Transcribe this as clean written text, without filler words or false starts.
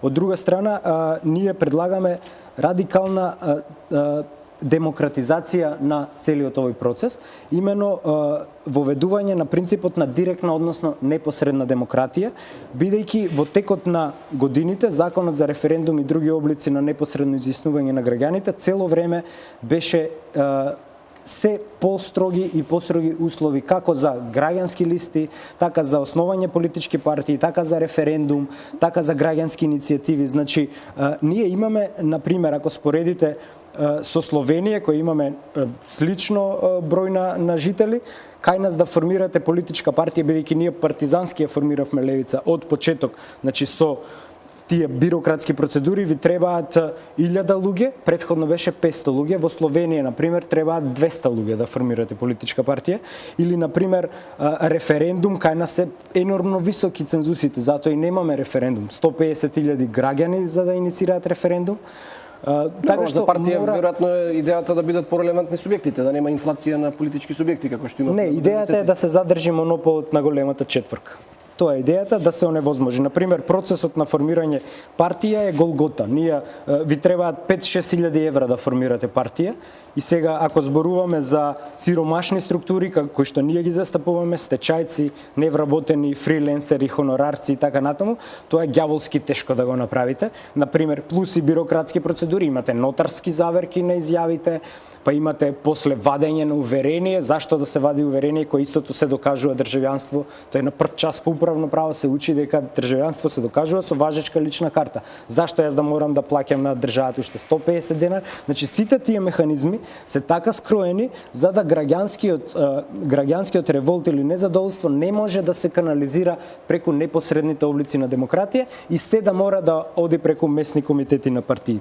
Од друга страна, ние предлагаме радикална демократизација на целиот овој процес, именно воведување на принципот на директна, односно непосредна демократија, бидејќи во текот на годините Законот за референдум и други облици на непосредно изјаснување на граѓаните цело време беше се построги и построги услови како за граѓански листи, така за основање политички партии, така за референдум, така за граѓански иницијативи. Значи, ние имаме, например, ако споредите со Словенија, кој имаме слично број на жители, кај нас да формирате политичка партија, бидејќи ние партизански ја формиравме левица од почеток, значи со тие бирократски процедури ви требаат 1000 луѓе, претходно беше 500 луѓе, во Словенија, например, требаат 200 луѓе да формирате политичка партија, или, например, референдум, кај нас се енормно високи цензусите, затоа и немаме референдум, 150.000 граѓани за да иницираат референдум. Така што за партија веројатно е идејата да бидат порелевантни субјектите, да нема инфлација на политички субјекти како што има. Не, идејата е да се задржи монополот на големата четврка. Тоа е идејата, да се оневозможи. Например, процесот на формирање партија е голгота. Ние ви требаат 5-6 евра да формирате партија и сега ако зборуваме за сиромашни структури кои што ние ги застапуваме, стечајци, невработени, фриленсери, хонорарци и така натаму, тоа е ѓаволски тешко да го направите. Например, плюс и бирократски процедури, имате нотарски заверки на изјавите, па имате после вадење на уверение, зашто да се вади уверение кое истото се докажува државјанство, тоа е на прв час по управно право се учи дека државјанство се докажува со важечка лична карта. Зашто јас да морам да плаќам на државата уште 150 денар? Значи сите тие механизми се така скроени за да граѓанскиот револт или незадоволство не може да се канализира преку непосредните облици на демократија и се да мора да оди преку месни комитети на партии.